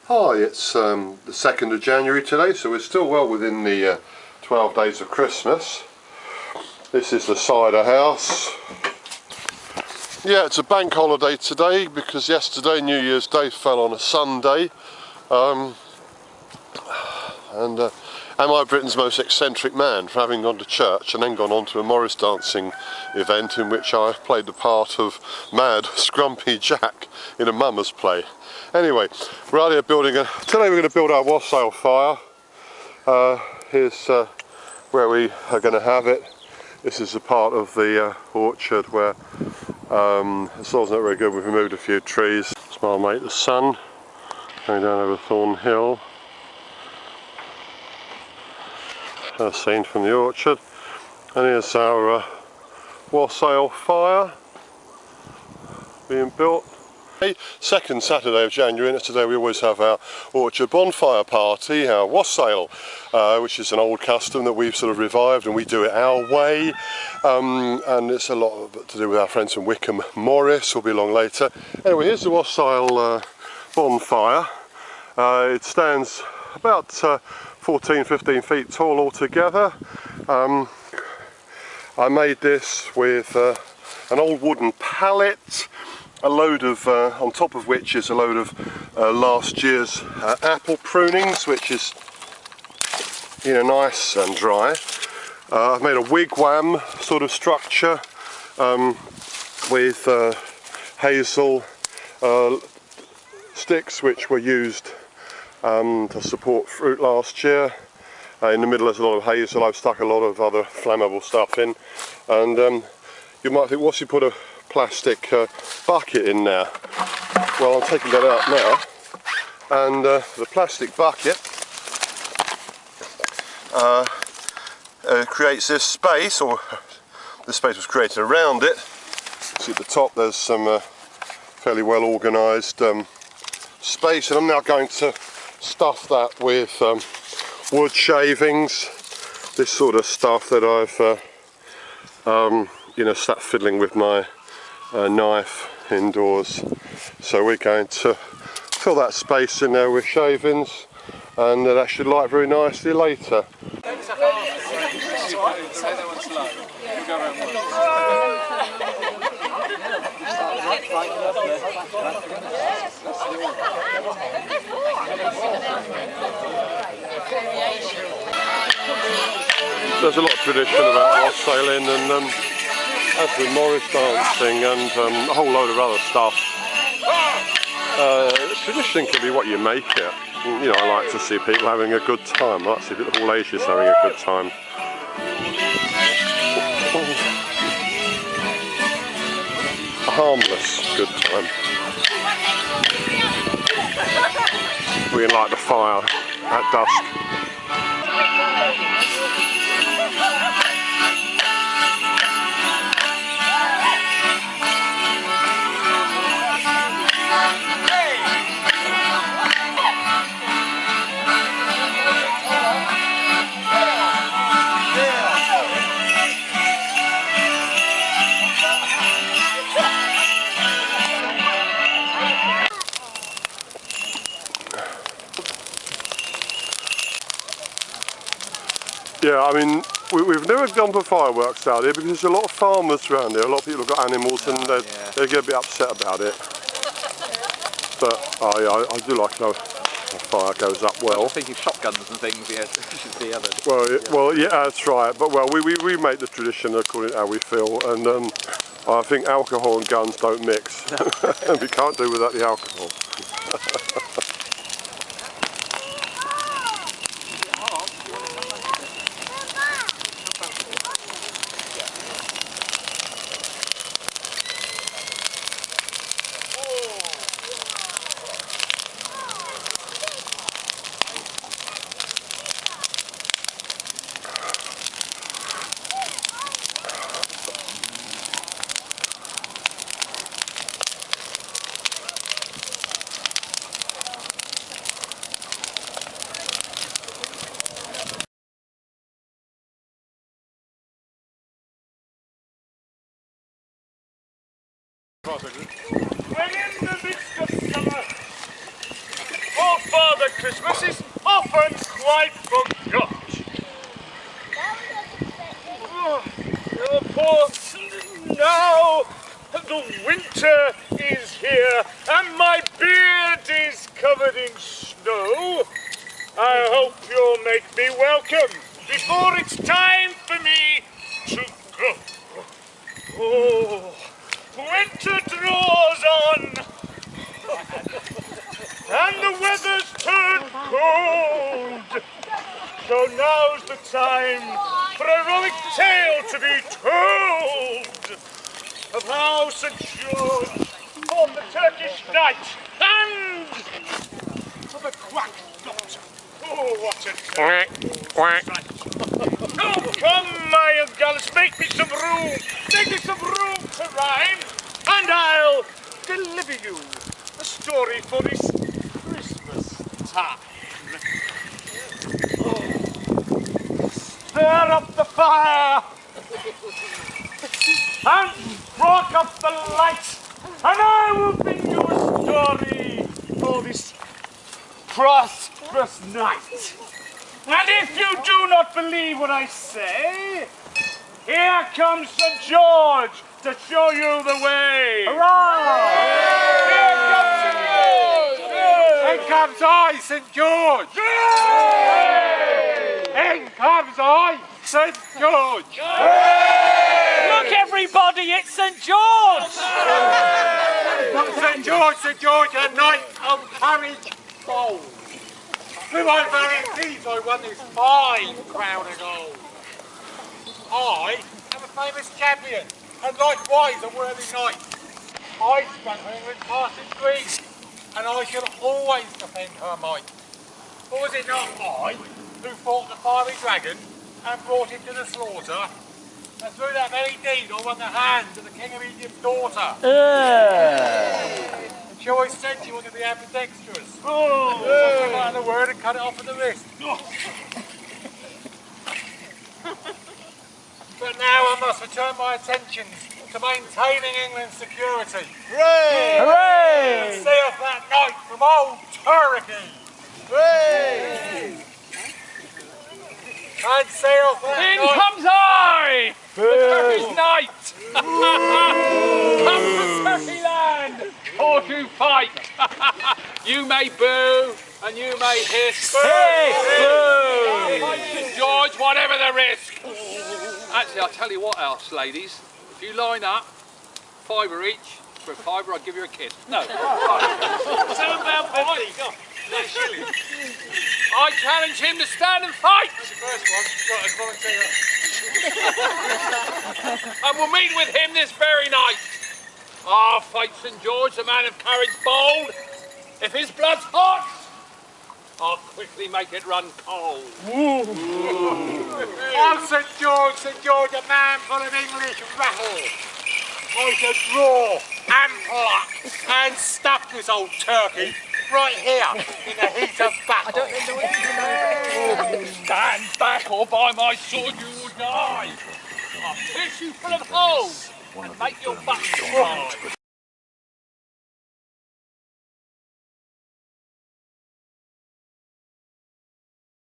Hi, it's the 2nd of January today, so we're still well within the 12 days of Christmas. This is the cider house. Yeah, it's a bank holiday today because yesterday, New Year's Day, fell on a Sunday. Am I Britain's most eccentric man for having gone to church and then gone on to a Morris dancing event in which I played the part of Mad Scrumpy Jack in a mummers play. Anyway, we're out here today we're going to build our wassail fire. Here's where we are going to have it. This is a part of the orchard where the soil's not very good. We've removed a few trees. It's my mate the sun going down over Thorn Hill. A scene from the orchard, and here's our wassail fire being built. Second Saturday of January, and today we always have our orchard bonfire party, our wassail, which is an old custom that we've sort of revived, and we do it our way, and it's a lot to do with our friends from Wickham Morris, who'll be along later. Anyway, here's the wassail bonfire. It stands about 14-15 feet tall altogether. I made this with an old wooden pallet, a load of, on top of which is a load of last year's apple prunings, which is nice and dry. I've made a wigwam sort of structure with hazel sticks which were used to support fruit last year. In the middle there's a lot of hazel. I've stuck a lot of other flammable stuff in, and you might think, what's he put a plastic bucket in there? Well, I'm taking that out now, and the plastic bucket creates this space, or the space was created around it. See at the top there's some fairly well organised space, and I'm now going to stuff that with wood shavings, this sort of stuff that I've sat fiddling with my knife indoors. So we're going to fill that space in there with shavings, and that should light very nicely later. There's a lot of tradition about wassailing, and as with Morris dancing and a whole load of other stuff. Tradition can be what you make it. I like to see people having a good time. I like to see people of all ages having a good time. A harmless good time. We can light the fire at dusk. Yeah, I mean, we've never done for fireworks out here because there's a lot of farmers around here. A lot of people have got animals, and they get a bit upset about it. But I do like how the fire goes up well. I was thinking shotguns and things, yeah, the other. Well, yeah, that's right. But we make the tradition according to how we feel, and I think alcohol and guns don't mix. We can't do without the alcohol. When in the midst of summer, off Father Christmas is often quite forgot. For now, the winter is here and my beard is covered in snow. I hope you'll make me welcome before it's time for me to go. Oh, winter draws on and the weather's turned cold. So now's the time for a heroic tale to be told of how St. George fought the Turkish knight and of the quack doctor. Oh, what a terrible sight. Oh, come, my young gallants, make me some room. Make me some room to rhyme, and I'll deliver you a story for this Christmas time. Stir up the fire and rock up the light, and I will bring you a story for this prosperous night. And if you do not believe what I say, here comes St. George to show you the way. Hurrah! Here comes St. George! Here comes I, St. George! In comes I, St. George! Look everybody, it's St. George! Not St. George, St. George, a knight of courage bold. Through my very deeds I won this fine crown of gold. I am a famous champion, and likewise a worthy knight. I sprung for England's passing green, and I shall always defend her might. For was it not I who fought the fiery dragon and brought him to the slaughter? And through that very deed I won the hand of the King of Egypt's daughter. And shall I send you one of the ambidextrous? Oh! Something like the word and cut it off at the wrist. But now I must return my attentions to maintaining England's security. Hooray! Hooray! And see off that knight from old Turkey. Hooray! And see off that In knight. comes I! The Turkish knight! Come from Turkey land for to fight! You may boo and you may hiss. Hey, boo! Fight St. George, whatever the risk. Actually, I'll tell you what else, ladies. If you line up, £5 each. For a £5, I'll give you a kiss. No. £7.50. I challenge him to stand and fight. That's the first one. Got a volunteer. And we'll meet with him this very night. I'll fight St. George, the man of courage bold. If his blood's hot, I'll quickly make it run cold. Oh, St. George, a man full of English rattle. I shall draw and pluck and stuff this old turkey right here in the heat of battle. I don't know what Stand back or by my sword you will die. I'll pierce you full of holes and make your buttons fly.